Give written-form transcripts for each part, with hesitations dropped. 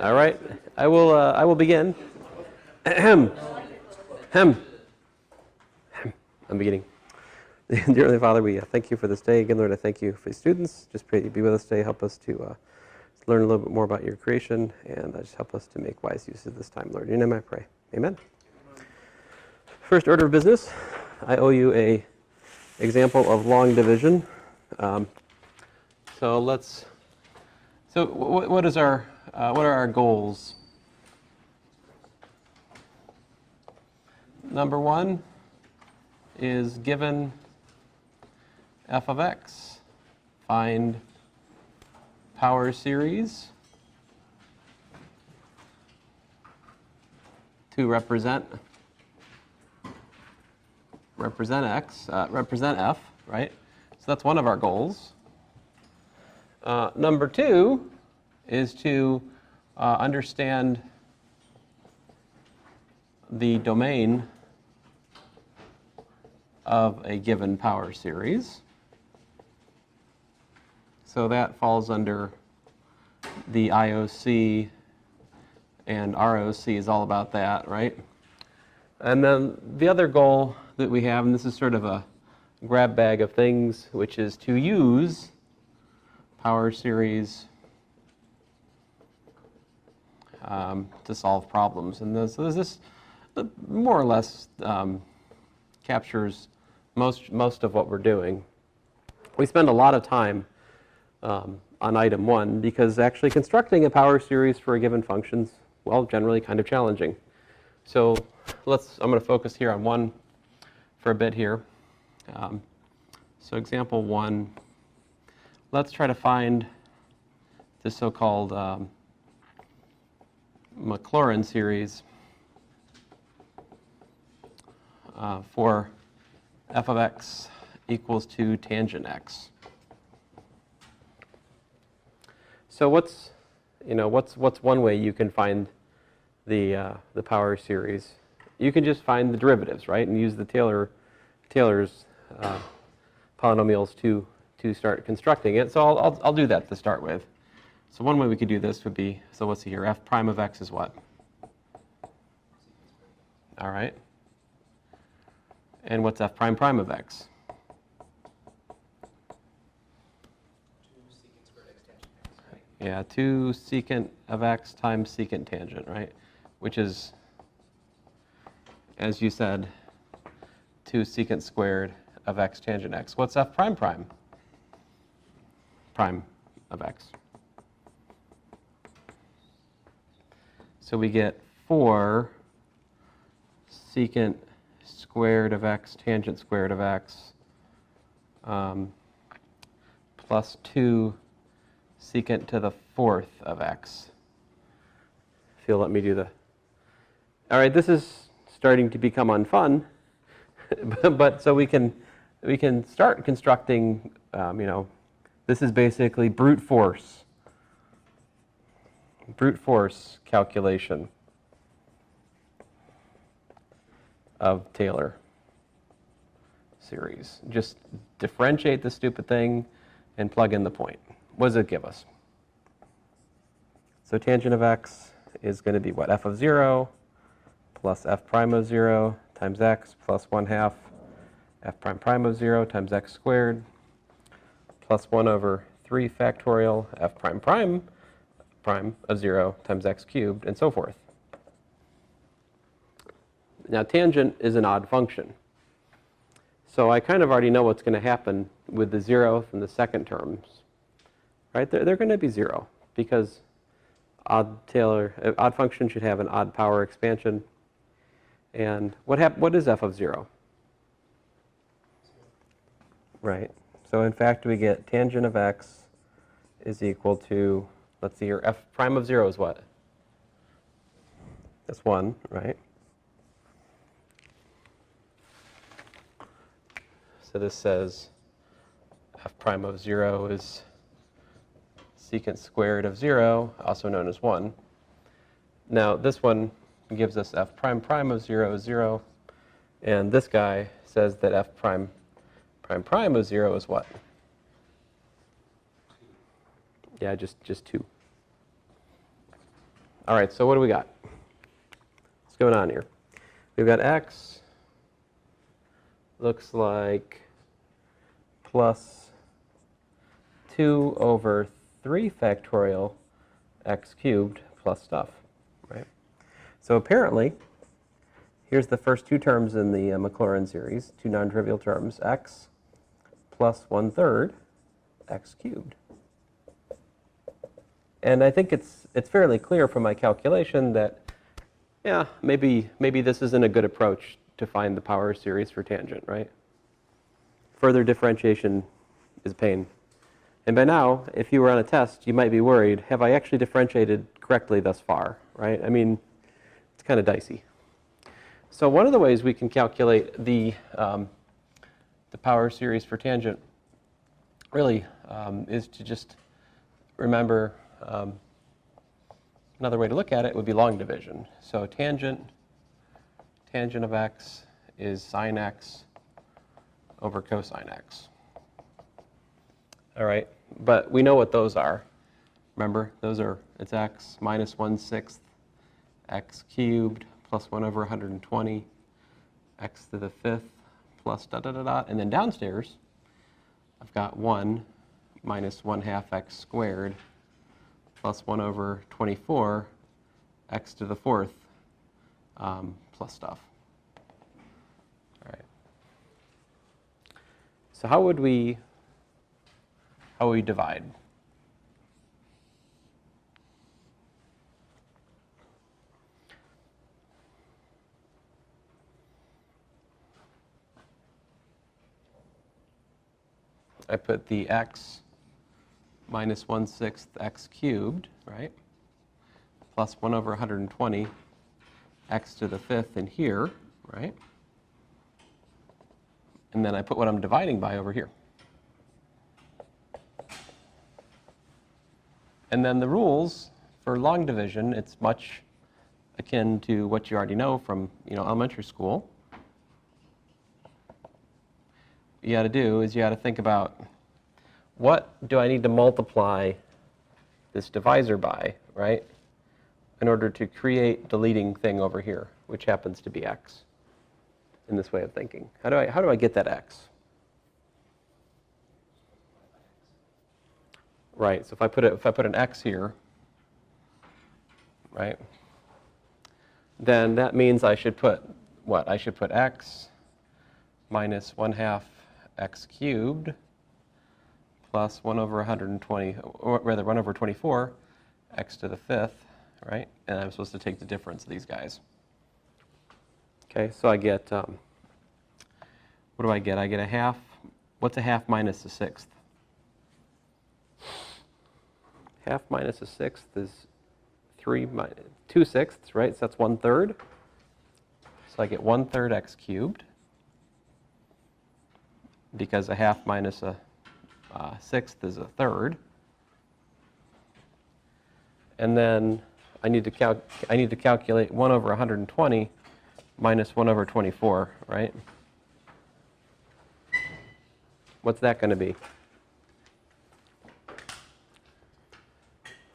All right, I will begin. Ahem. Hem. I'm beginning. Dear Heavenly Father, we thank you for this day. Again, Lord, I thank you for the students. Just pray you be with us today. Help us to learn a little bit more about your creation, and just help us to make wise use of this time, Lord. In your name I pray. Amen. First order of business, I owe you a example of long division. So what are our goals? Number one is given f of x, find power series to represent x, represent f, right? So that's one of our goals. Number two is to understand the domain of a given power series. So that falls under the IOC, and ROC is all about that, right? And then the other goal that we have, and this is sort of a grab bag of things, which is to use power series to solve problems. And so this more or less captures most of what we're doing. We spend a lot of time on item one because actually constructing a power series for a given function is, well, generally kind of challenging. So I'm going to focus here on one for a bit here. So example one, let's try to find the so-called Maclaurin series for f of x equals to tangent x. So what's one way you can find the power series? You can just find the derivatives, right, and use the Taylor's polynomials to start constructing it. So I'll do that to start with. So one way we could do this would be, so let's see here, f prime of x is what? All right. And what's f prime prime of x? 2 secant of x times secant tangent, right? Which is, as you said, 2 secant squared of x tangent x. What's f prime prime? Prime of x. So we get 4 secant squared of x tangent squared of x plus 2 secant to the 4th of x. If you'll let me do the... All right, this is starting to become unfun, but so we can start constructing, this is basically brute force calculation of Taylor series. Just differentiate the stupid thing and plug in the point. What does it give us? So tangent of x is going to be what? F of 0 plus f prime of 0 times x plus 1/2 f prime prime of 0 times x squared plus 1 over 3 factorial f prime prime of 0 times x cubed, and so forth. Now tangent is an odd function. So I kind of already know what's going to happen with the 0th and the second terms. Right? They're going to be 0 because odd function should have an odd power expansion. And what is f of 0? Right. So in fact we get tangent of x is equal to, let's see here, f prime of 0 is what? That's 1, right? So this says f prime of 0 is secant squared of 0, also known as 1. Now this one gives us f prime prime of 0 is 0, and this guy says that f prime prime prime of 0 is what? Yeah, just 2. All right, so what do we got? What's going on here? We've got x looks like plus 2 over 3 factorial x cubed plus stuff, right? So apparently, here's the first two terms in the Maclaurin series, two non-trivial terms, x plus 1/3 x cubed. And I think it's fairly clear from my calculation that, yeah, maybe this isn't a good approach to find the power series for tangent, right? Further differentiation is pain. And by now, if you were on a test, you might be worried, have I actually differentiated correctly thus far, right? I mean, it's kind of dicey. So one of the ways we can calculate the power series for tangent really is to just remember another way to look at it would be long division. So tangent of x is sine x over cosine x. All right, but we know what those are. Remember, those are, it's x minus 1/6 x cubed plus 1 over 120 x to the 5th plus dot, dot, dot, dot. And then downstairs, I've got 1 minus 1/2 x squared plus 1 over 24 x to the 4th plus stuff. All right. So how would we divide? I put the x minus 1/6 x cubed, right, plus 1 over 120 x to the 5th in here, right? And then I put what I'm dividing by over here. And then the rules for long division, it's much akin to what you already know from, elementary school. What you got to do is you got to think about, what do I need to multiply this divisor by, right, in order to create the leading thing over here, which happens to be x, in this way of thinking. How do I get that x? Right, so if I put an x here, right, then that means I should put what? I should put x minus 1/2 x cubed plus 1 over 120, or rather 1 over 24 x to the 5th, right? And I'm supposed to take the difference of these guys. Okay, so I get, what do I get? I get a half. What's a half minus a sixth? Half minus a sixth is 2/6, right? So that's 1/3. So I get 1/3 x cubed, because a half minus a sixth is a third. And then I need to calculate 1 over 120 minus 1 over 24, right? What's that going to be?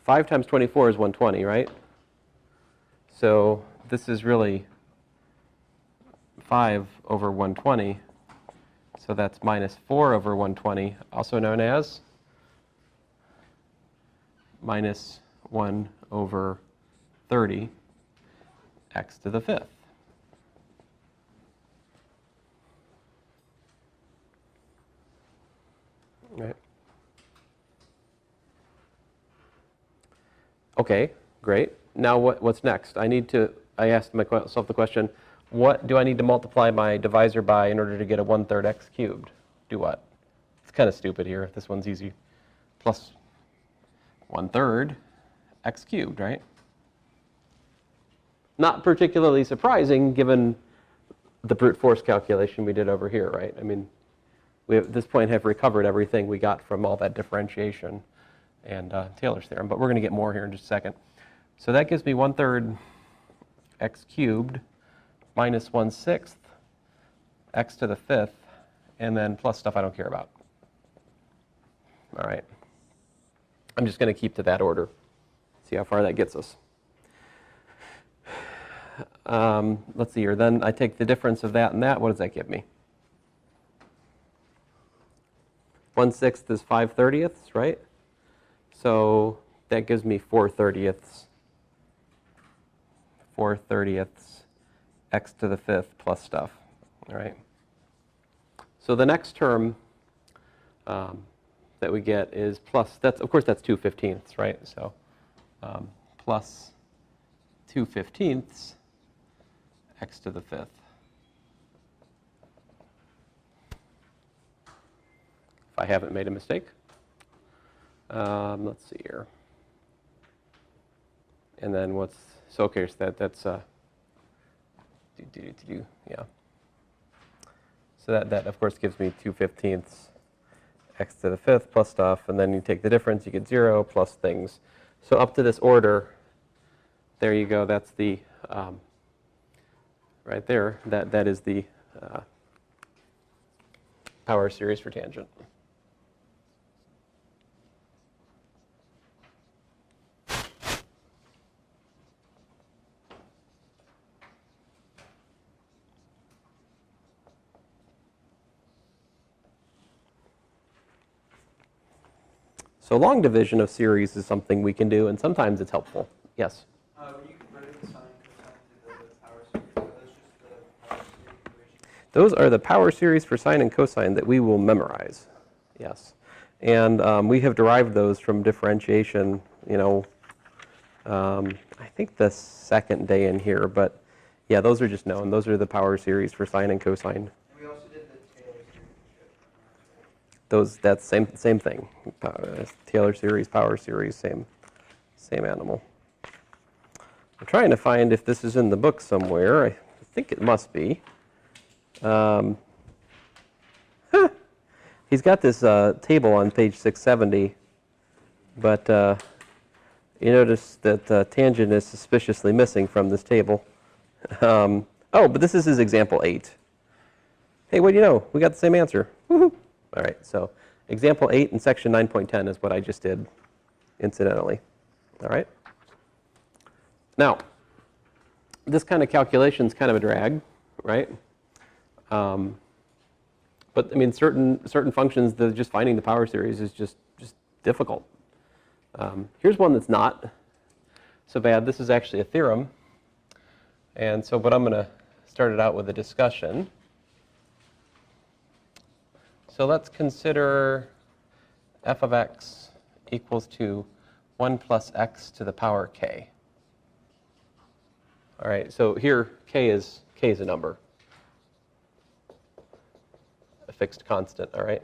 5 times 24 is 120, right? So this is really 5 over 120. So that's minus 4 over 120, also known as minus 1 over 30 x to the 5th. Right. Okay, great. Now what's next? I asked myself the question, what do I need to multiply my divisor by in order to get a 1/3 x cubed? Do what? It's kind of stupid here. This one's easy. Plus 1/3 x cubed, right? Not particularly surprising given the brute force calculation we did over here, right? I mean, we at this point have recovered everything we got from all that differentiation and Taylor's theorem, but we're going to get more here in just a second. So that gives me 1/3 x cubed minus 1/6 x to the 5th, and then plus stuff I don't care about. All right. I'm just going to keep to that order, see how far that gets us. let's see here, then I take the difference of that and that, what does that give me? 1/6 is 5/30, right? So that gives me 4/30. 4/30 x to the 5th plus stuff, all right? So the next term that we get is plus, that's, of course, that's 2/15, right? So plus 2/15 x to the 5th. If I haven't made a mistake. Let's see here. And then what's, so okay, so that's, yeah. So that of course gives me 2/15 x to the 5th plus stuff, and then you take the difference, you get 0 plus things. So up to this order, there you go, that's the, right there, that is the power series for tangent. So long division of series is something we can do, and sometimes it's helpful. Yes? When you converted the sine cosine to the power series, are those just the power series equations? Those are the power series for sine and cosine that we will memorize. Yes. And we have derived those from differentiation, I think the second day in here, but yeah, those are just known. Those are the power series for sine and cosine. And we also did the Taylor series. That's same thing. Taylor series, power series, same animal. I'm trying to find if this is in the book somewhere. I think it must be. He's got this table on page 670, but you notice that tangent is suspiciously missing from this table. Oh, but this is his example 8. Hey, what do you know? We got the same answer. Woohoo! All right, so example 8 in section 9.10 is what I just did, incidentally. All right? Now, this kind of calculation is kind of a drag, right? But I mean, certain functions, just finding the power series is just difficult. Here's one that's not so bad. This is actually a theorem. And so, but I'm going to start it out with a discussion. So let's consider f of x equals to 1 plus x to the power k. All right, so here k is a number, a fixed constant. All right.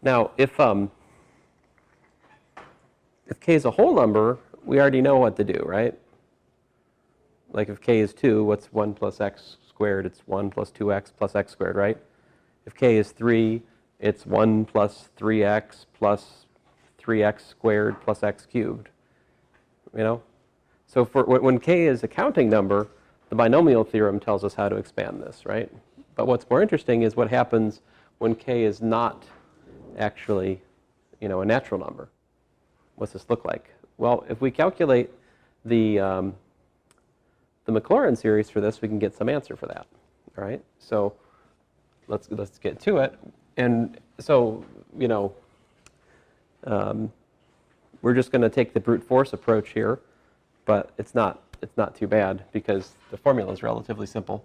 Now, if k is a whole number, we already know what to do, right? Like if k is 2, what's 1 plus x squared? It's 1 plus 2x plus x squared, right? If k is 3, it's 1 plus 3x plus 3x squared plus x cubed. So for when k is a counting number, the binomial theorem tells us how to expand this, right? But what's more interesting is what happens when k is not actually, a natural number. What's this look like? Well, if we calculate the Maclaurin series for this, we can get some answer for that. All right. So let's get to it. And so we're just going to take the brute force approach here, but it's not too bad because the formula is relatively simple.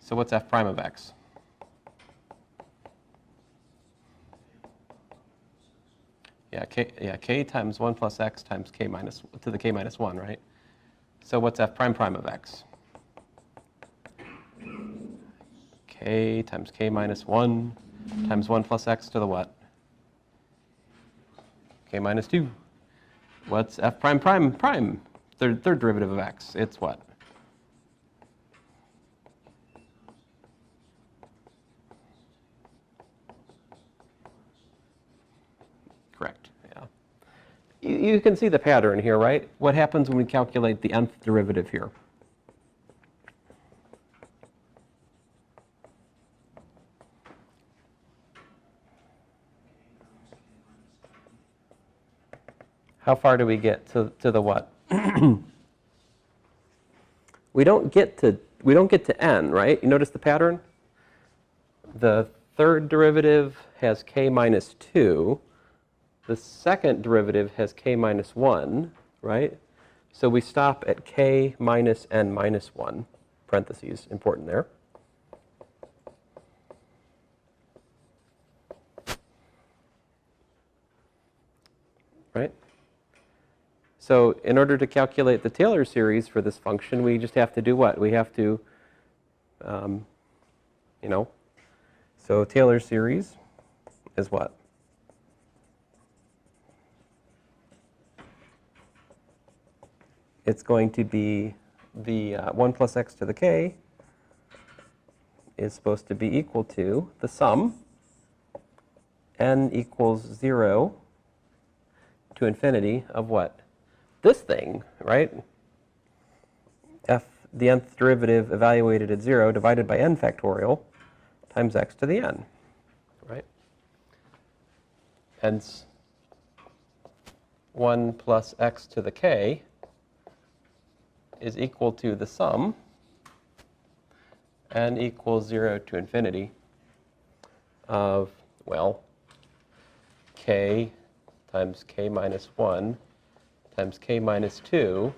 So what's f prime of x? K times 1 plus x times k minus to the k minus 1, right? So what's f prime prime of x? K times k minus 1 times 1 plus x to the what? K minus 2. What's f prime prime prime? Third derivative of x. It's what? Correct. Yeah. You can see the pattern here, right? What happens when we calculate the nth derivative here? How far do we get to the what? we don't get to n, right? You notice the pattern? The third derivative has k minus 2. The second derivative has k minus 1, right? So we stop at k minus n minus 1, parentheses, important there. Right? So in order to calculate the Taylor series for this function, we just have to do what? We have to, so Taylor series is what? It's going to be the 1 plus x to the k is supposed to be equal to the sum, n equals 0 to infinity of what? This thing, right? F, the nth derivative evaluated at 0 divided by n factorial times x to the n, right? Hence, 1 plus x to the k is equal to the sum, n equals 0 to infinity of, well, k times k minus 1 times k minus 2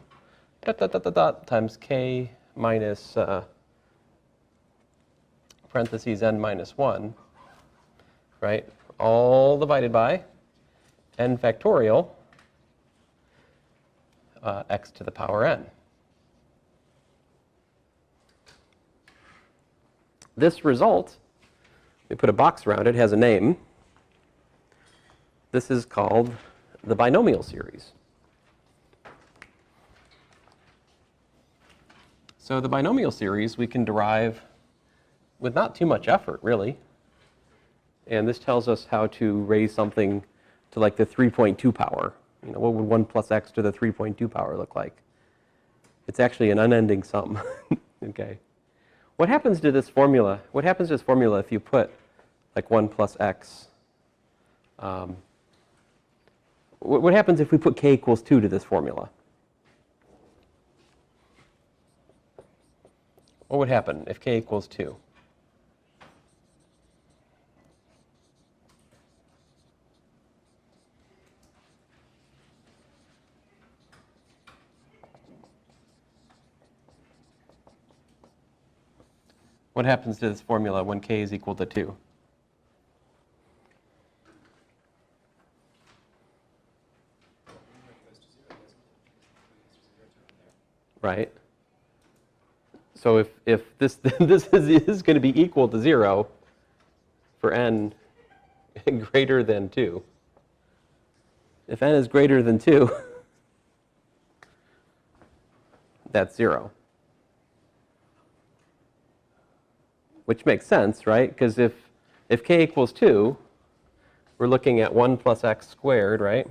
times k minus parentheses n minus 1, right? All divided by n factorial x to the power n. This result, we put a box around it, has a name. This is called the binomial series. So the binomial series we can derive with not too much effort, really. And this tells us how to raise something to like the 3.2 power. You know, what would 1 plus x to the 3.2 power look like? It's actually an unending sum. Okay. What happens to this formula? What happens to this formula if you put like 1 plus x? What happens if we put k equals 2 to this formula? What would happen if k equals 2? What happens to this formula when k is equal to 2? Right? So if this this is going to be equal to 0 for n greater than 2, if n is greater than 2, that's 0. Which makes sense, right? Because if k equals 2, we're looking at 1 plus x squared, right?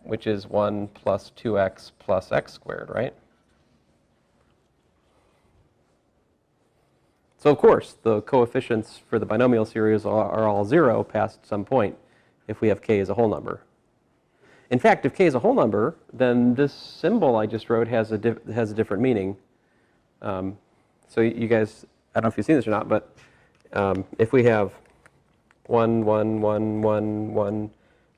Which is 1 plus 2x plus x squared, right? So of course, the coefficients for the binomial series are all 0 past some point if we have k as a whole number. In fact, if k is a whole number, then this symbol I just wrote has a different meaning. So you guys, I don't know if you've seen this or not, but if we have 1, 1, 1, 1, 1,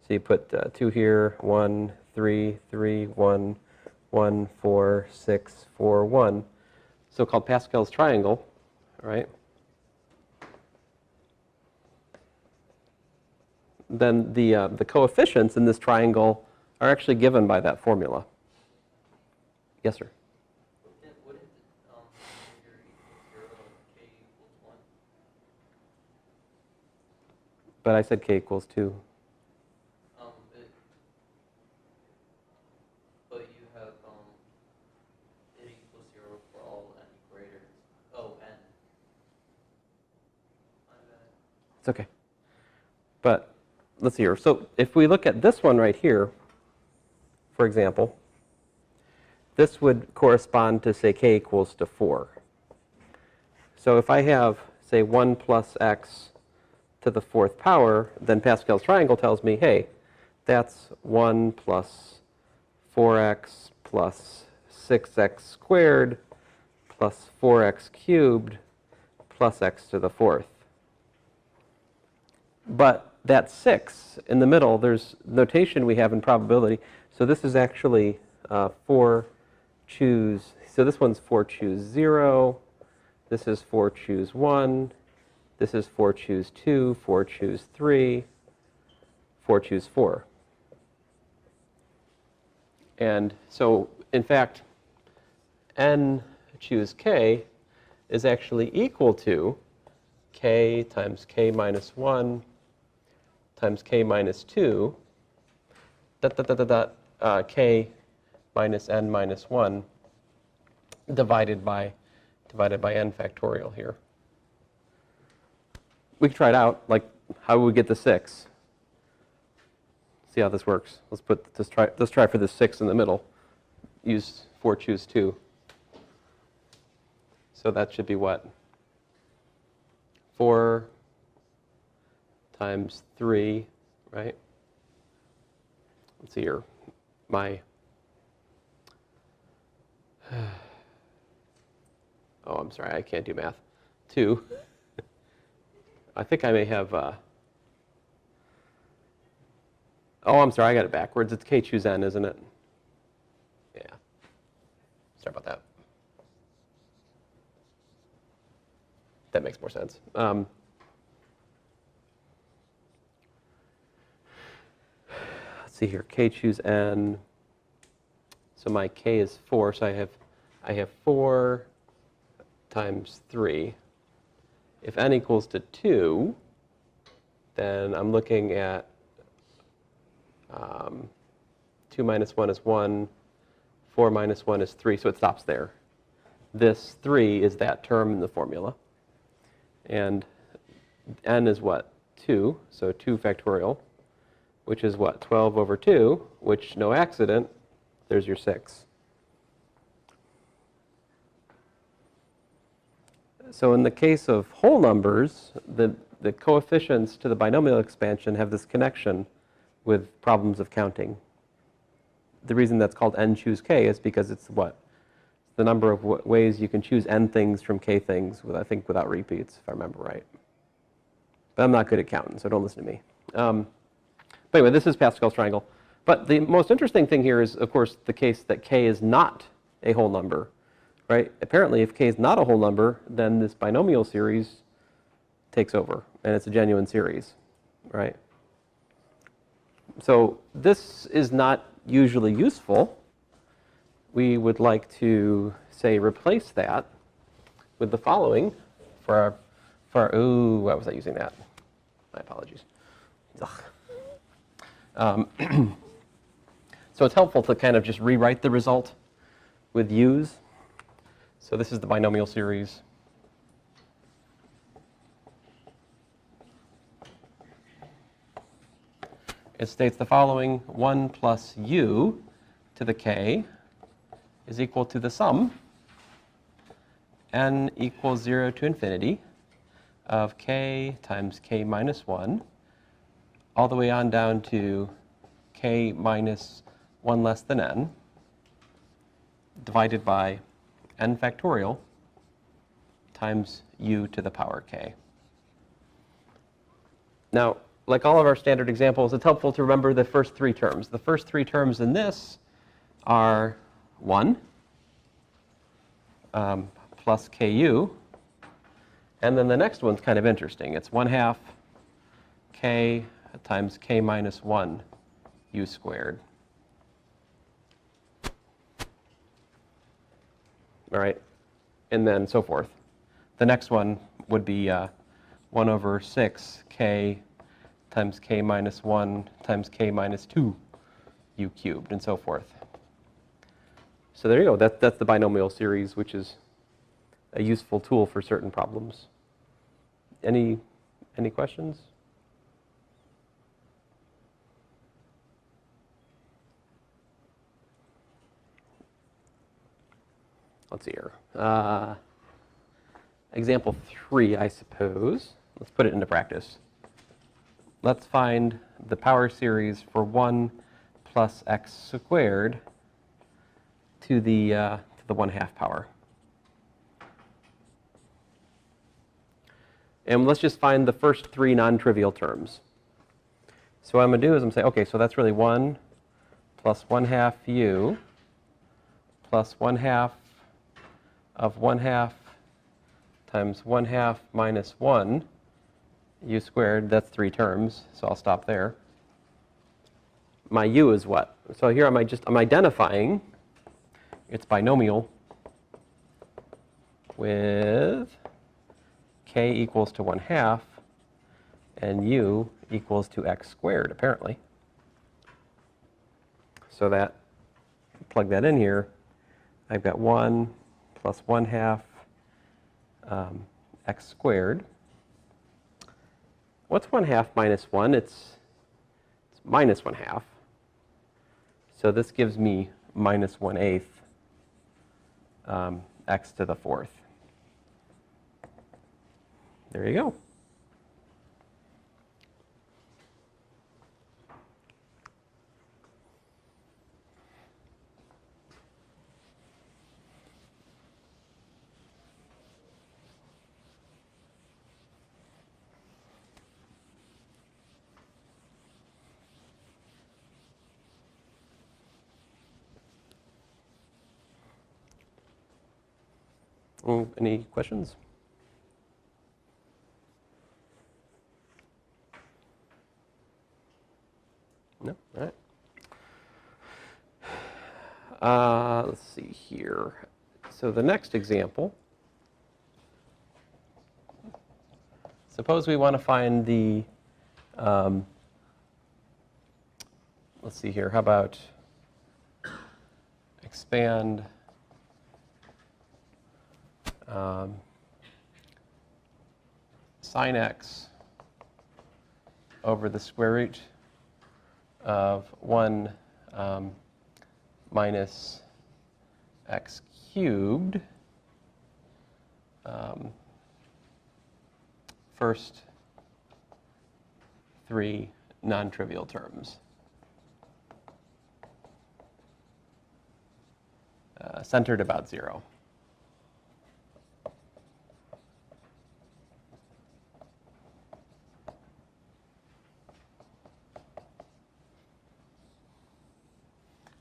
so you put 2 here, 1, 3, 3, 1, 1, 4, 6, 4, 1, so-called Pascal's triangle, right? Then the coefficients in this triangle are actually given by that formula. Yes, sir? Wouldn't figure equals 0 if k equals 1? But I said k equals 2. But you have it equals 0 for all n greater. Oh, n. My bad. It's okay. But let's see here. So if we look at this one right here, for example, this would correspond to, say, k equals to 4. So if I have, say, 1 plus x to the 4th power, then Pascal's triangle tells me, hey, that's 1 plus 4x plus 6x squared plus 4x cubed plus x to the fourth. But that 6 in the middle, there's notation we have in probability. So this is actually 4 choose. So this one's 4 choose 0. This is 4 choose 1. This is 4 choose 2, 4 choose 3, 4 choose 4. And so, in fact, n choose k is actually equal to k times k minus 1 times k minus 2 k minus n minus 1 divided by n factorial here. We can try it out, like how would we get the 6? See how this works. Let's try for the 6 in the middle. Use 4 choose 2. So that should be what? 4 times 3, right? Let's see here. Oh, I'm sorry, I can't do math. 2. I think I may have, oh, I'm sorry, I got it backwards. It's k choose n, isn't it? Yeah. Sorry about that. That makes more sense. Let's see here, k choose n. So my k is 4, so I have 4 times 3. If n equals to 2, then I'm looking at 2 minus 1 is 1, 4 minus 1 is 3, so it stops there. This 3 is that term in the formula. And n is what? 2, so 2 factorial, which is what? 12 over 2, which, no accident, there's your 6. So in the case of whole numbers, the coefficients to the binomial expansion have this connection with problems of counting. The reason that's called n choose k is because it's what? The number of ways you can choose n things from k things, I think without repeats, if I remember right. But I'm not good at counting, so don't listen to me. But anyway, this is Pascal's triangle. But the most interesting thing here is, of course, the case that k is not a whole number. Right? Apparently, if k is not a whole number, then this binomial series takes over, and it's a genuine series, right? So this is not usually useful. We would like to, say, replace that with the following for our ooh, why was I using that? My apologies. So it's helpful to kind of just rewrite the result with u's. So this is the binomial series. It states the following: 1 plus u to the k is equal to the sum, n equals 0 to infinity, of k times k minus 1, all the way on down to k minus 1 less than n, divided by n factorial times u to the power k. Now, like all of our standard examples, it's helpful to remember the first 3 terms. The first 3 terms in this are 1 plus ku, and then the next one's kind of interesting. It's 1/2 k times k minus 1 u squared. All right, and then so forth. The next one would be 1 over 6 k times k minus 1 times k minus 2 u cubed, and so forth. So there you go. That's the binomial series, which is a useful tool for certain problems. Any questions? Let's see here. Example 3, I suppose. Let's put it into practice. Let's find the power series for 1 plus x squared to the 1/2 power. And let's just find the first 3 non-trivial terms. So what I'm going to do is I'm going to say, okay, so that's really 1 plus 1/2 u plus 1/2 of 1/2 times 1/2 minus 1 u squared. That's 3 terms, so I'll stop there. My u is what? So here I'm identifying its binomial with k equals to 1/2 and u equals to x squared, apparently. So that, plug that in here, I've got 1 plus 1/2 x squared. What's 1/2 minus 1? It's minus 1/2. So this gives me minus 1/8 x to the 4th. There you go. Any questions? No? All right. Let's see here. So the next example, suppose we want to find the, let's see here, how about expand sine x over the square root of 1 minus x cubed, first 3 non-trivial terms, centered about 0.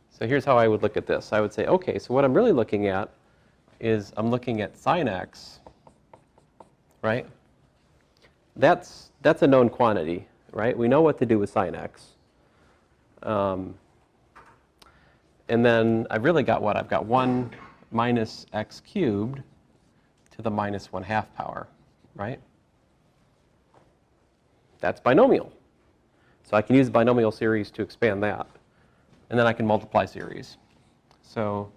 So here's how I would look at this. I would say, okay, so what I'm really looking at is I'm looking at sine x, right? That's a known quantity, right? We know what to do with sine x. And then I've really got what? I've got 1 minus x cubed to the minus 1/2 power, right? That's binomial. So I can use the binomial series to expand that. And then I can multiply series. So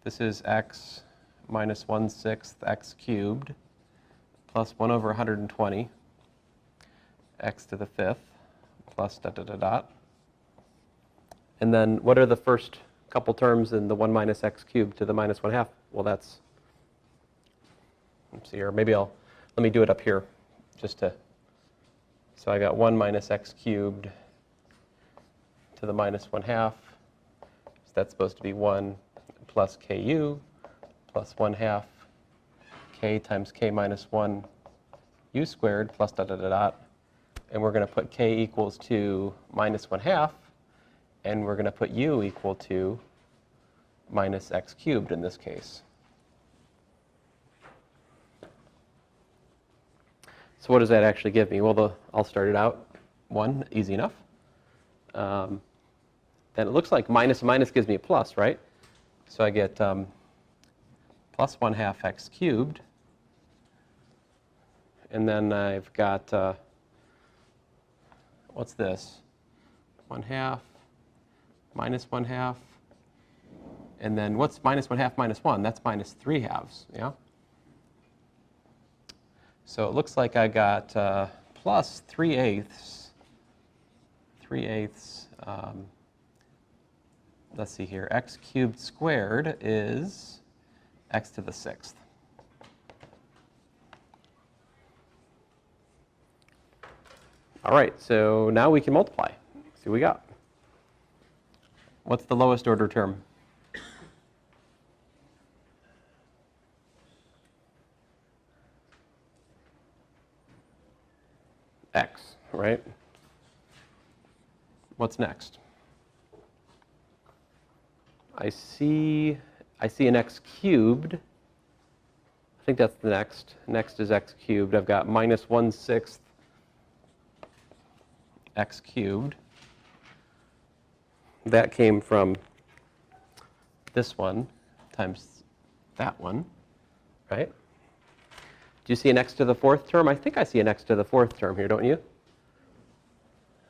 this is x minus 1/6 x cubed plus 1 over 120 x to the 5th plus dot dot dot dot. And then what are the first couple terms in the 1 minus x cubed to the minus 1/2? Well, that's, let's see here, maybe let me do it up here just to, so I got 1 minus x cubed to the minus 1/2. So that's supposed to be 1 plus ku plus 1/2 k times k minus 1 u squared plus dot dot dot dot. And we're going to put k equals to minus 1/2, and we're going to put u equal to minus x cubed in this case. So what does that actually give me? Well, I'll start it out. 1, easy enough. Then it looks like minus and minus gives me a plus, right? So I get plus 1/2 x cubed. And then I've got, what's this? 1/2 minus 1/2. And then what's minus 1/2 minus 1? That's minus 3/2, yeah? So it looks like I got plus 3/8. 3/8. Let's see here. X cubed squared is x to the 6th. All right, so now we can multiply. See what we got. What's the lowest order term? right? What's next? I see an x cubed. I think that's the next. Next is x cubed. I've got minus 1/6 x cubed. That came from this one times that one, right? Do you see an x to the fourth term? I think I see an x to the fourth term here, don't you?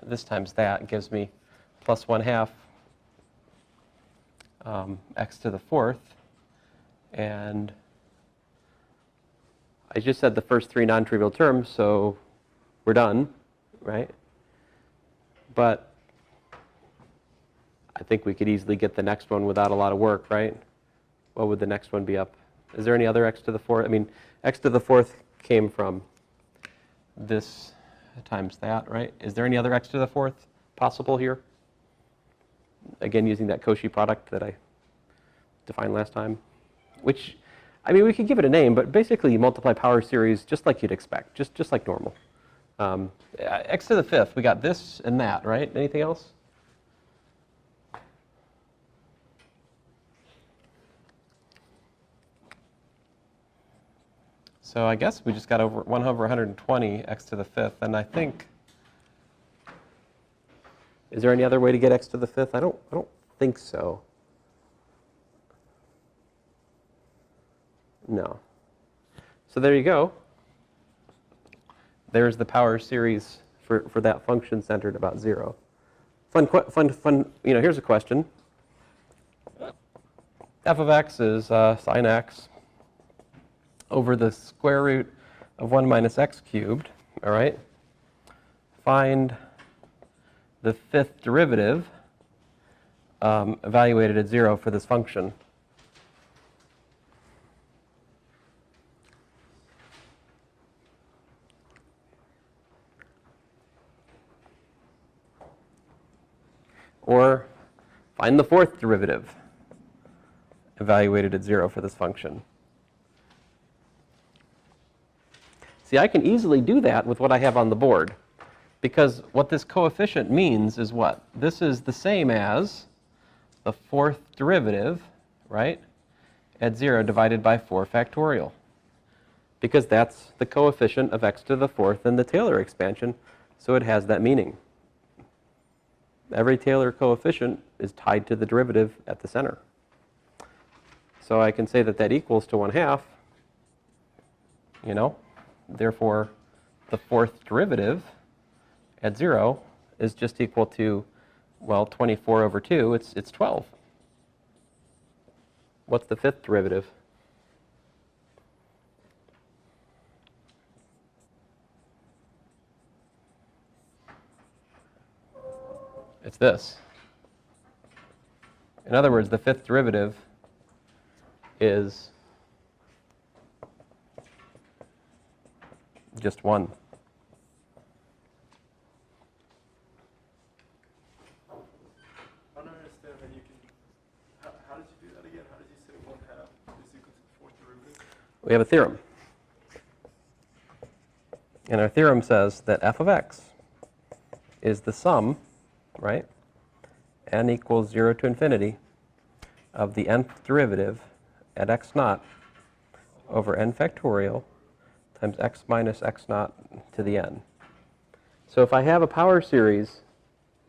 This times that gives me plus 1/2 x to the fourth. And I just said the first three non-trivial terms, so we're done, right? But I think we could easily get the next one without a lot of work, right? What would the next one be up? Is there any other x to the fourth? I mean, x to the fourth came from this times that, right? Is there any other x to the fourth possible here? Again, using that Cauchy product that I defined last time, which, I mean, we could give it a name, but basically you multiply power series just like you'd expect, just like normal. X to the fifth, we got this and that, right? Anything else? So I guess we just got over 1 over 120 x to the fifth, and I think, is there any other way to get x to the fifth? I don't think so. No. So there you go. There's the power series for that function centered about 0. Fun, you know, here's a question. F of x is sine x over the square root of 1 minus x cubed, all right? Find the fifth derivative evaluated at 0 for this function. Or find the fourth derivative evaluated at 0 for this function. See, I can easily do that with what I have on the board, because what this coefficient means is what? This is the same as the fourth derivative, right, at 0 divided by 4 factorial, because that's the coefficient of x to the fourth in the Taylor expansion, so it has that meaning. Every Taylor coefficient is tied to the derivative at the center. So I can say that that equals to 1/2, you know. Therefore, the fourth derivative at 0 is just equal to, well, 24 over 2. It's 12. What's the fifth derivative? It's this. In other words, the fifth derivative is just 1. I don't understand how you can. How did you do that again? How did you say 1/2 is equal to the fourth derivative? We have a theorem. And our theorem says that f of x is the sum, right, n equals 0 to infinity of the nth derivative at x naught over n factorial times x minus x naught to the n. So if I have a power series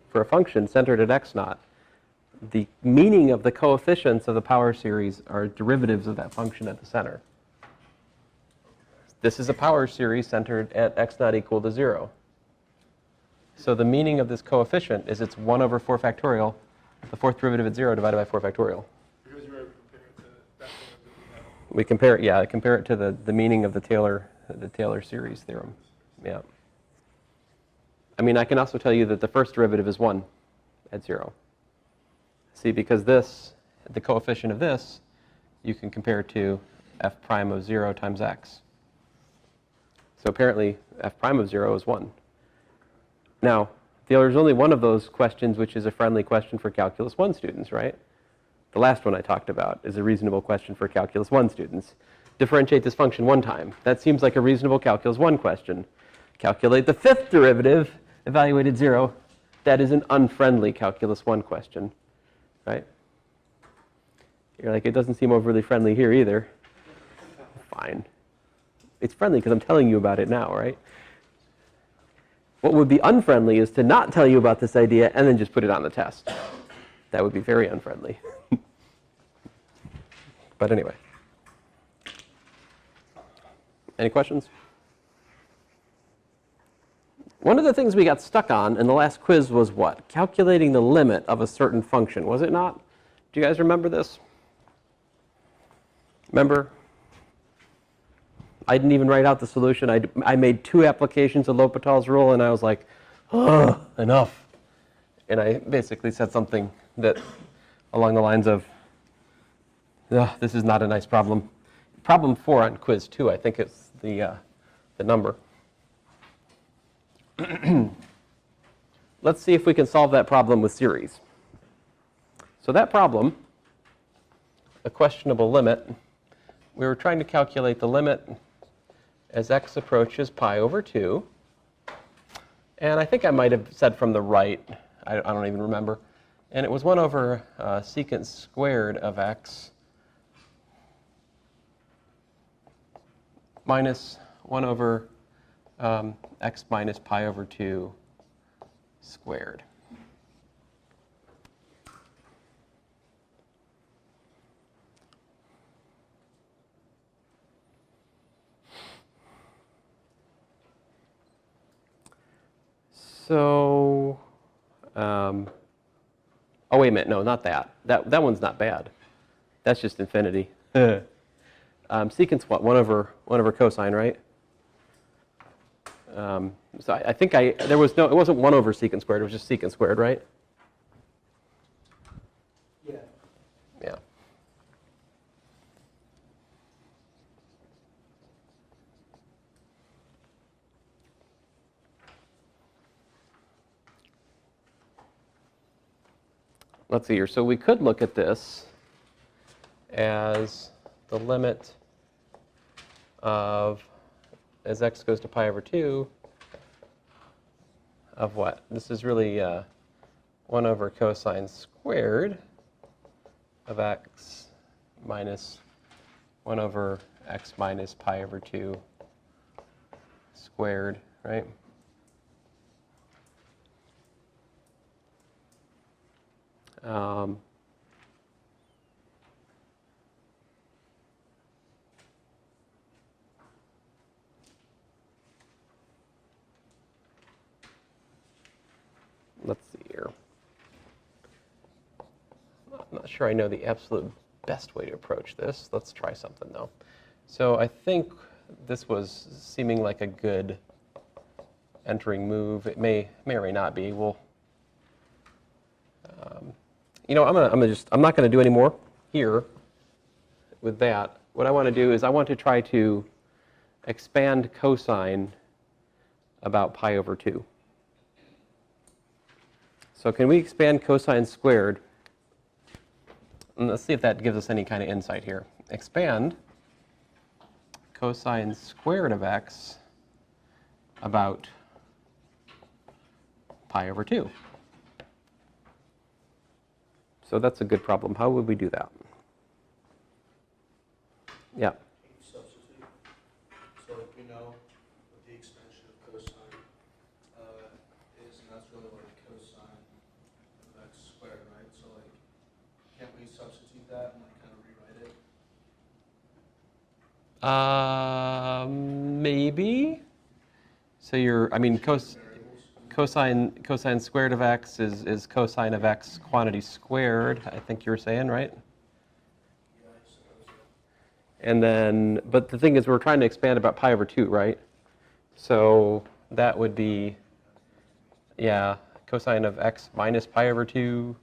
for a function centered at x naught, the meaning of the coefficients of the power series are derivatives of that function at the center. This is a power series centered at x naught equal to 0. So the meaning of this coefficient is it's 1 over 4 factorial, the fourth derivative at 0 divided by 4 factorial. Because you were able to compare it to that one that we have. We compare it, yeah, I compare it to the meaning of the Taylor series theorem. Yeah. I mean, I can also tell you that the first derivative is 1 at 0. See, because this, the coefficient of this, you can compare to f prime of 0 times x. So apparently, f prime of 0 is 1. Now, there's only one of those questions which is a friendly question for Calculus 1 students, right? The last one I talked about is a reasonable question for Calculus 1 students. Differentiate this function one time. That seems like a reasonable Calculus 1 question. Calculate the fifth derivative evaluated 0, that is an unfriendly Calculus 1 question, right? You're like, it doesn't seem overly friendly here either. Fine. It's friendly because I'm telling you about it now, right? What would be unfriendly is to not tell you about this idea and then just put it on the test. That would be very unfriendly. But anyway. Any questions? One of the things we got stuck on in the last quiz was what? Calculating the limit of a certain function, was it not? Do you guys remember this? Remember? I didn't even write out the solution. I made 2 applications of L'Hopital's rule, and I was like, oh, enough. And I basically said something that along the lines of, oh, this is not a nice problem. Problem 4 on quiz 2, I think it's the number. Let's see if we can solve that problem with series. So that problem, a questionable limit, we were trying to calculate the limit as x approaches pi over 2. And I think I might have said from the right, I don't even remember. And it was 1 over secant squared of x minus 1 over x minus pi over 2 squared. So, oh wait a minute, no, not that. That one's not bad. That's just infinity. Secant's what? 1 over cosine, right? So I think there was no, it wasn't 1 over secant squared, it was just secant squared, right? Yeah. Yeah. Let's see here. So we could look at this as the limit of, as x goes to pi over 2, of what? This is really 1 over cosine squared of x minus 1 over x minus pi over 2 squared, right? Let's see here. I'm not sure I know the absolute best way to approach this. Let's try something though. So I think this was seeming like a good entering move. It may or may not be. We'll, you know, I'm not gonna do any more here with that. What I want to do is I want to try to expand cosine about pi over 2. So can we expand cosine squared? And let's see if that gives us any kind of insight here. Expand cosine squared of x about pi over 2. So that's a good problem. How would we do that? Yeah. Substitute. So like we know what the expansion of cosine is, and that's really like cosine of x squared, right? So like, can't we substitute that and like kind of rewrite it? Maybe. So I mean, cosine squared of x is cosine of x quantity squared, I think you were saying, right? Yeah, I suppose so. And then, but the thing is, we're trying to expand about pi over 2, right? So that would be, yeah, cosine of x minus pi over 2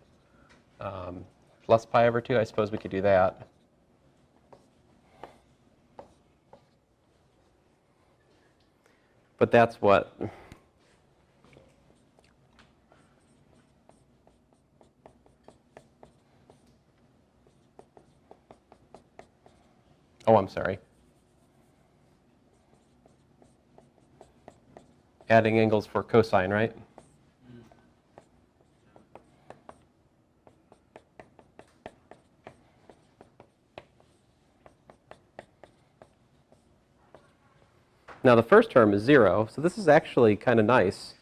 plus pi over 2. I suppose we could do that. But that's what? Oh, I'm sorry. Adding angles for cosine, right? Now the first term is 0, so this is actually kind of nice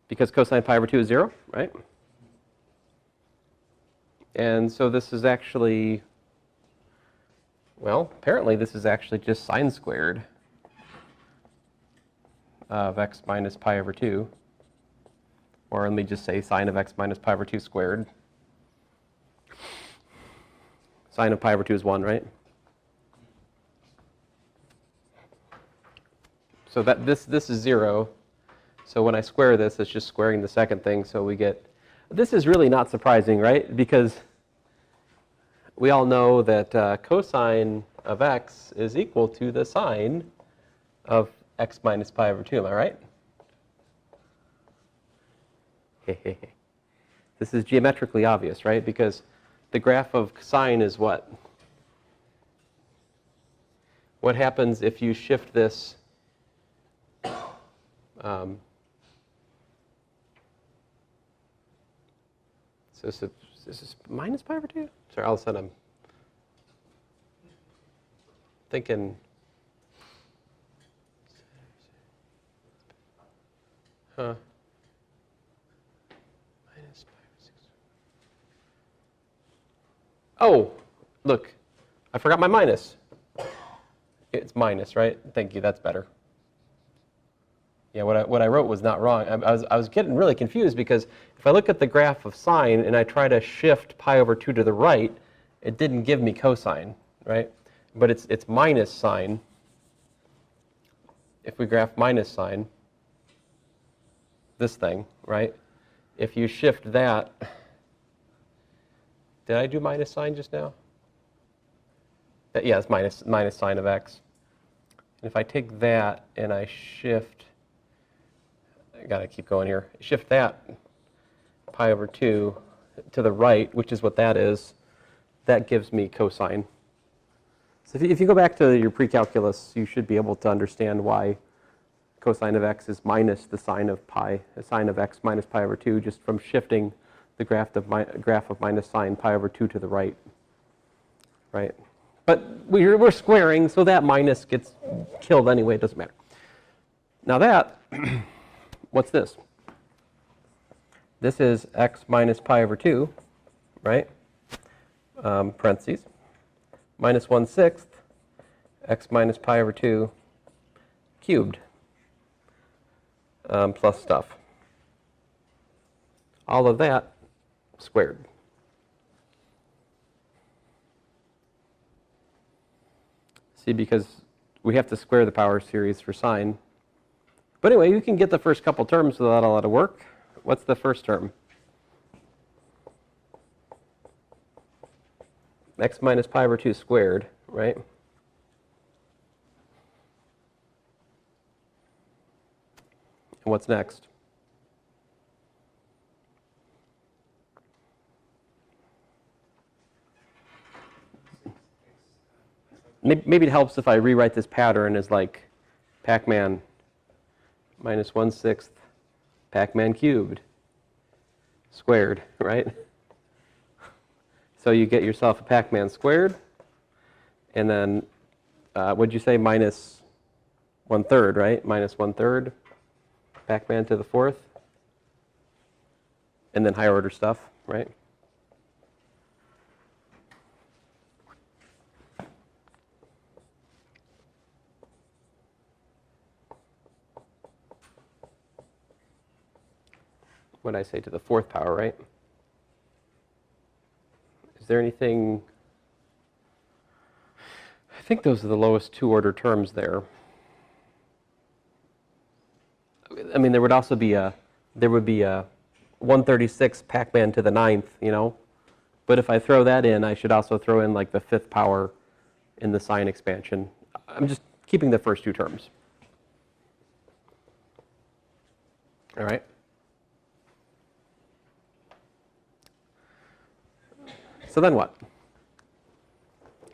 because cosine pi over 2 is 0, right? And so this is actually, well, apparently this is actually just sine squared of x minus pi over 2. Or let me just say sine of x minus pi over 2 squared. Sine of pi over 2 is 1, right? So that this is 0. So when I square this, it's just squaring the second thing. So we get, this is really not surprising, right? Because we all know that cosine of x is equal to the sine of x minus pi over 2. Am I right? This is geometrically obvious, right? Because the graph of sine is what? What happens if you shift this so this is minus pi over 2? Sorry, all of a sudden I'm thinking, huh? Minus pi over 6. Oh, look, I forgot my minus. It's minus, right? Thank you, that's better. Yeah, what I wrote was not wrong. I was getting really confused because if I look at the graph of sine and I try to shift pi over 2 to the right, it didn't give me cosine, right? But it's minus sine. If we graph minus sine, this thing, right? If you shift that, did I do minus sine just now? Yeah, it's minus sine of x. And if I take that and I shift, I gotta keep going here, shift that pi over 2 to the right, which is what that is, that gives me cosine. So if you go back to your pre-calculus, you should be able to understand why cosine of x is minus the sine of pi, the sine of x minus pi over 2, just from shifting the graph of minus sine pi over 2 to the right, right? But we're squaring, so that minus gets killed anyway, it doesn't matter. Now that, what's this? This is x minus pi over 2, right? Parentheses, minus 1/6 x minus pi over 2 cubed, plus stuff. All of that squared. See, because we have to square the power series for sine. But anyway, you can get the first couple terms without a lot of work. What's the first term? X minus pi over 2 squared, right? And what's next? Maybe it helps if I rewrite this pattern as like Pac-Man minus 1/6 Pac-Man cubed squared, right? So you get yourself a Pac-Man squared, and then what'd you say, minus 1/3, right? Minus 1/3 Pac-Man to the 4th, and then higher order stuff, right? What did I say, to the 4th power, right? Is there anything? I think those are the lowest 2-order terms there. I mean, there would also be a 1/36 Pac-Man to the 9th, you know? But if I throw that in, I should also throw in like the 5th power in the sine expansion. I'm just keeping the first 2 terms. All right? So then what?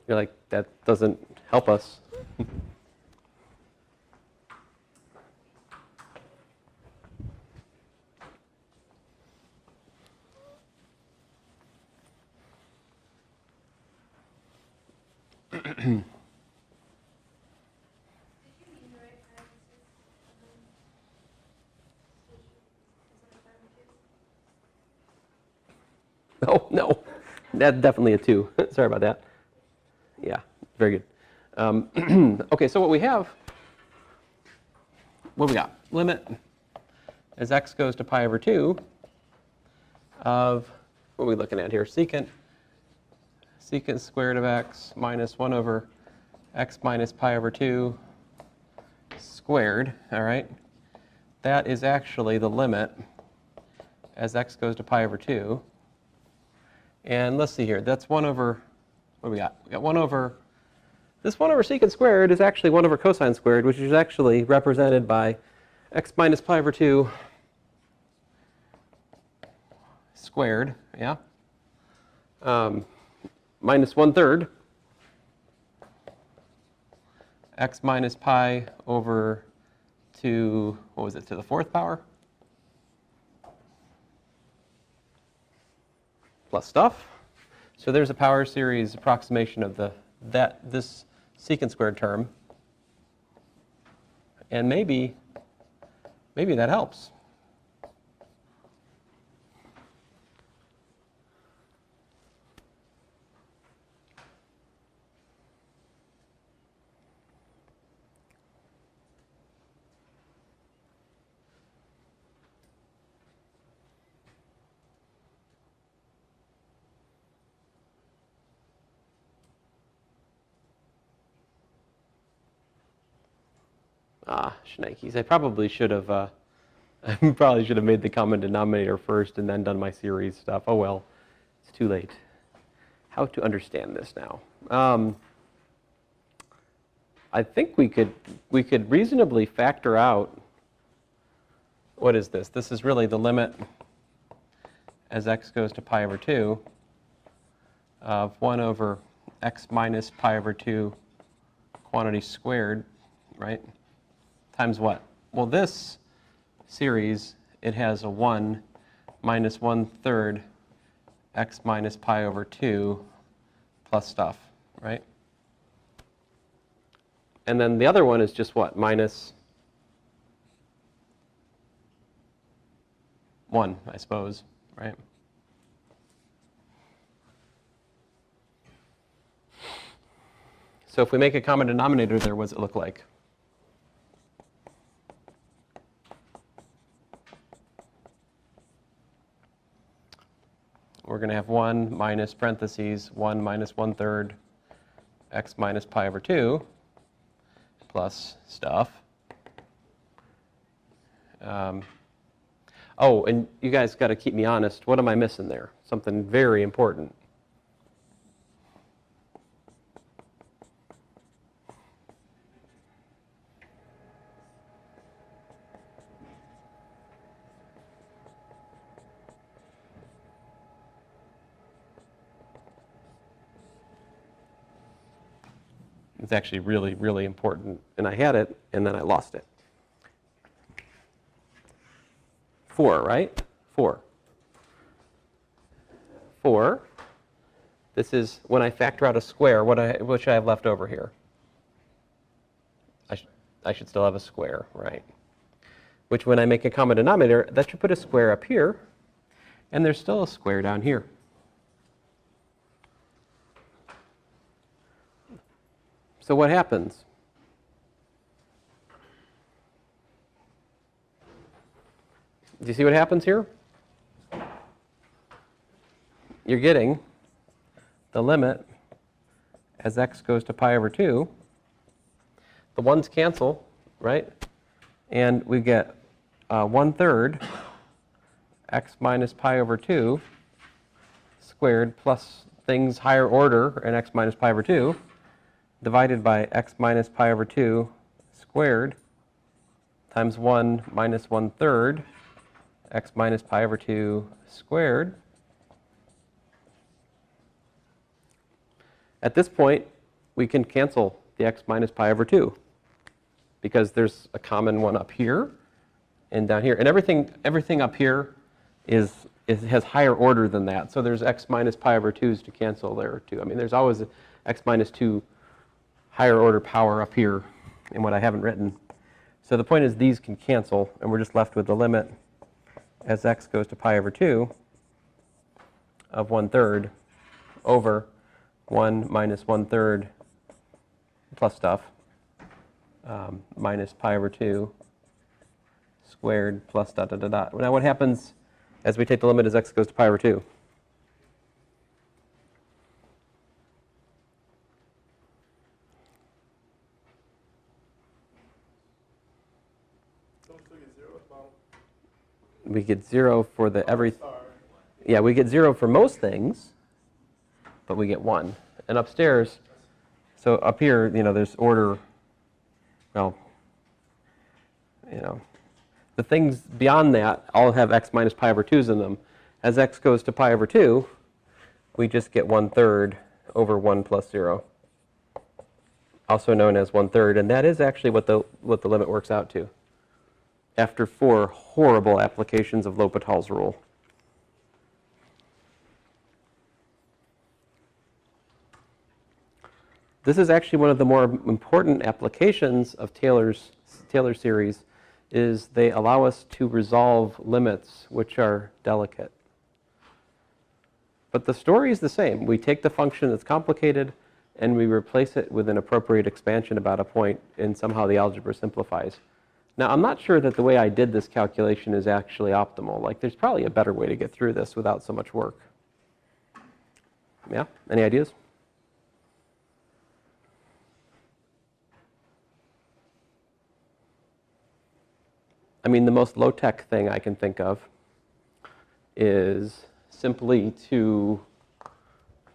You're like, that doesn't help us. That's definitely a 2. Sorry about that. Yeah, very good. Okay, so what we have, what we got? Limit as x goes to pi over 2 of, what are we looking at here? Secant squared of x minus 1 over x minus pi over 2 squared, all right? That is actually the limit as x goes to pi over 2. And let's see here, that's 1 over, what do we got? We got 1 over, this 1 over secant squared is actually 1 over cosine squared, which is actually represented by x minus pi over 2 squared, yeah? Minus 1/3 x minus pi over 2, what was it, to the 4th power? Plus stuff. So there's a power series approximation of this secant squared term. And maybe that helps. Shnikes. I probably should have made the common denominator first and then done my series stuff. Oh well, it's too late. How to understand this now? I think we could reasonably factor out, what is this? This is really the limit as x goes to pi over 2 of 1 over x minus pi over 2 quantity squared, right? Times what? Well, this series, it has a 1 minus 1/3 x minus pi over 2 plus stuff, right? And then the other one is just what? Minus 1, I suppose, right? So if we make a common denominator there, what does it look like? We're going to have 1 minus parentheses 1 minus 1/3 x minus pi over 2 plus stuff. Oh, and you guys got to keep me honest. What am I missing there? Something very important. It's actually really, really important. And I had it, and then I lost it. 4, right? 4. 4. This is when I factor out a square, which I have left over here. I should still have a square, right? Which when I make a common denominator, that should put a square up here, and there's still a square down here. So what happens? Do you see what happens here? You're getting the limit as x goes to pi over 2. The 1's cancel, right? And we get 1/3 x minus pi over 2 squared plus things higher order and x minus pi over 2 divided by x minus pi over 2 squared times 1 minus 1/3 x minus pi over 2 squared. At this point, we can cancel the x minus pi over 2 because there's a common one up here and down here. And everything up here has higher order than that. So there's x minus pi over 2's to cancel there too. I mean, there's always x minus 2 higher order power up here in what I haven't written. So the point is these can cancel, and we're just left with the limit as x goes to pi over 2 of 1/3 over 1 minus 1/3 plus stuff minus pi over 2 squared plus dot dot dot dot. Now what happens as we take the limit as x goes to pi over 2? Don't we get 0 at the bottom? We get 0 for the every. Star. Yeah, we get 0 for most things, but we get 1. And upstairs, so up here, there's order, well, the things beyond that all have x minus pi over 2's in them. As x goes to pi over 2, we just get 1/3 over 1 plus 0, also known as 1/3, and that is actually what the limit works out to after 4 horrible applications of L'Hopital's rule. This is actually one of the more important applications of Taylor series, is they allow us to resolve limits which are delicate. But the story is the same. We take the function that's complicated and we replace it with an appropriate expansion about a point, and somehow the algebra simplifies. Now, I'm not sure that the way I did this calculation is actually optimal. Like, there's probably a better way to get through this without so much work. Yeah? Any ideas? I mean, the most low-tech thing I can think of is simply to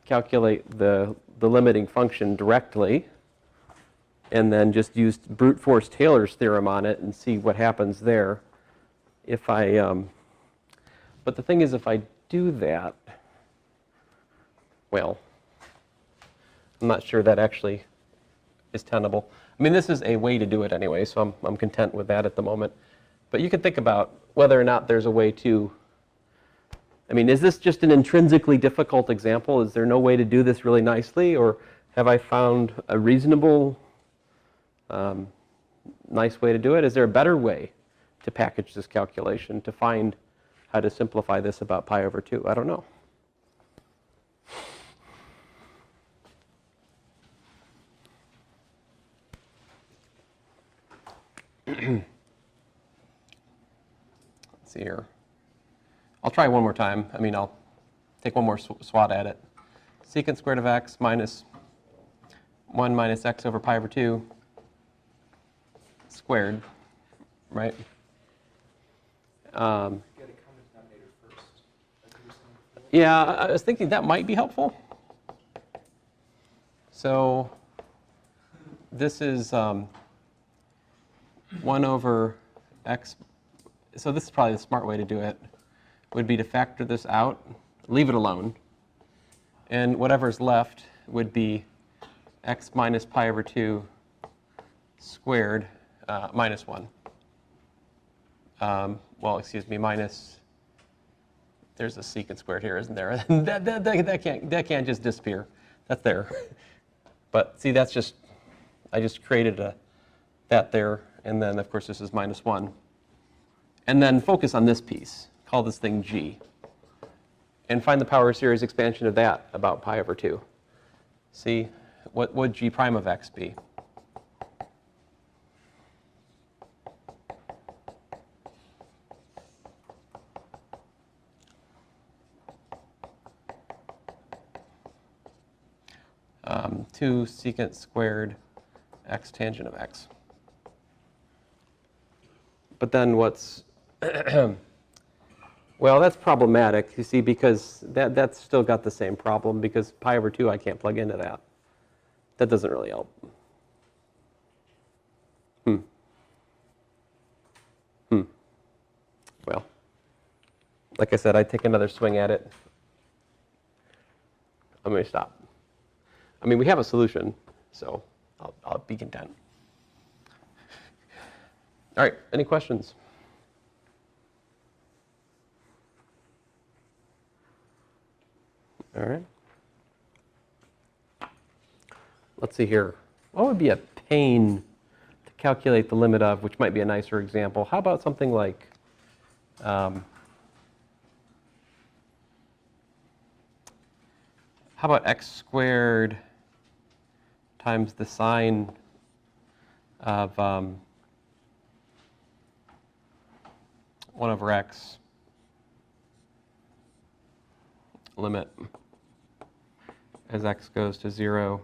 calculate the limiting function directly and then just use brute force Taylor's theorem on it and see what happens there. If I, but the thing is, if I do that, well, I'm not sure that actually is tenable. I mean, this is a way to do it anyway, so I'm content with that at the moment. But you can think about whether or not there's a way to, I mean, is this just an intrinsically difficult example? Is there no way to do this really nicely? Or have I found a reasonable, nice way to do it? Is there a better way to package this calculation to find how to simplify this about pi over 2? I don't know. Let's see here. I'll try one more time. I mean, I'll take one more swat at it. Secant squared of x minus 1 minus x over pi over 2 squared, right? Yeah, I was thinking that might be helpful. So this is 1 over x. So this is probably the smart way to do it, would be to factor this out, leave it alone, and whatever's left would be x minus pi over 2 squared minus 1. Well, excuse me, minus, there's a secant squared here, isn't there? that can't just disappear. That's there. But see, that's just, I just created that there, and then of course this is minus 1. And then focus on this piece, call this thing g, and find the power series expansion of that about pi over 2. See, what would g prime of x be? Two secant squared x tangent of x. But then what's, well, that's problematic, you see, because that's still got the same problem, because pi over 2 I can't plug into that. That doesn't really help. Well, like I said, I'd take another swing at it. I'm going to stop. I mean, we have a solution, so I'll be content. All right, any questions? All right. Let's see here. What would be a pain to calculate the limit of, which might be a nicer example? How about something like, how about x squared times the sine of 1 over x limit as x goes to 0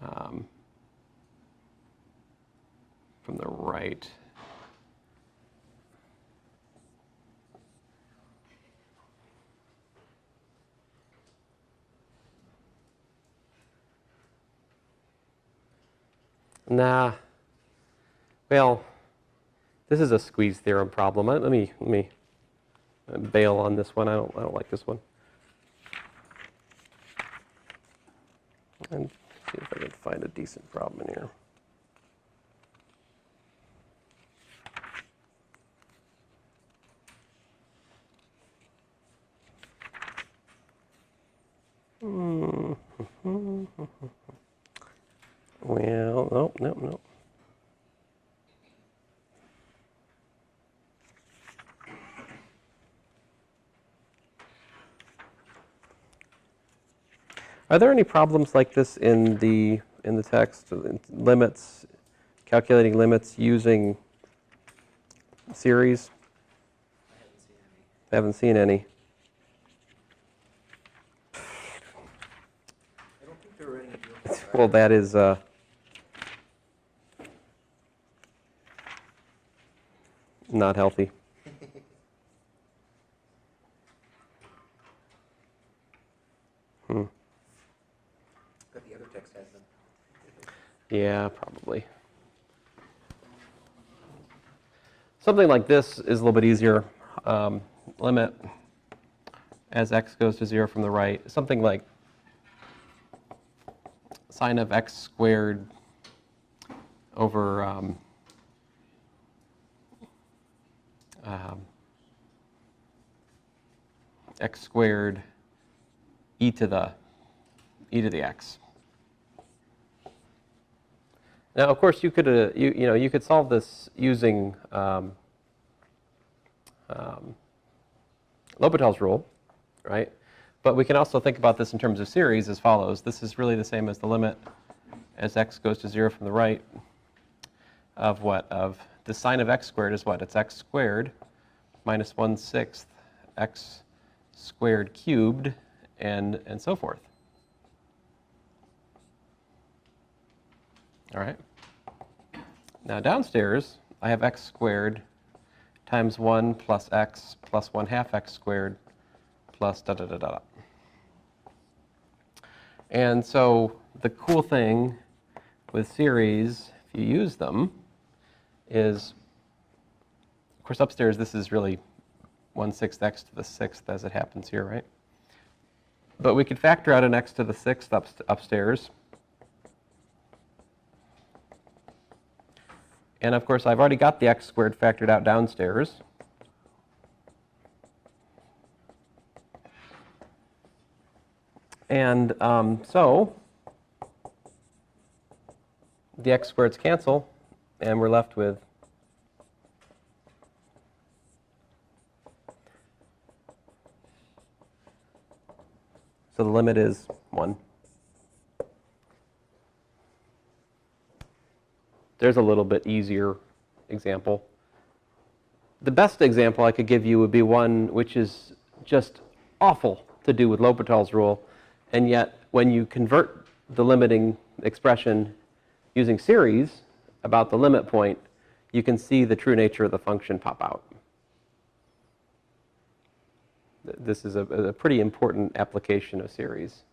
from the right. Nah. Well, this is a squeeze theorem problem. Let me bail on this one. I don't like this one. And see if I can find a decent problem in here. Well, nope. Are there any problems like this in the text? Limits, calculating limits using series? I haven't seen any. I don't think there were any deal. Well, that is not healthy. But the other text has them. Yeah, probably. Something like this is a little bit easier. Limit as x goes to 0 from the right. Something like sine of x squared over x squared e to the x. Now, of course, you could you could solve this using L'Hopital's rule, right? But we can also think about this in terms of series as follows. This is really the same as the limit as x goes to 0 from the right of what? Of the sine of x squared is what? It's x squared minus 1/6 x squared cubed and so forth. All right. Now downstairs, I have x squared times 1 plus x plus 1/2 x squared plus da da da da. And so the cool thing with series, if you use them, is, of course, upstairs this is really 1/6 x to the 6th as it happens here, right? But we could factor out an x to the 6th upstairs. And of course, I've already got the x squared factored out downstairs. And so the x squareds cancel, and we're left with so the limit is 1. There's a little bit easier example. The best example I could give you would be one which is just awful to do with L'Hopital's rule, and yet when you convert the limiting expression using series about the limit point, you can see the true nature of the function pop out. This is a pretty important application of series.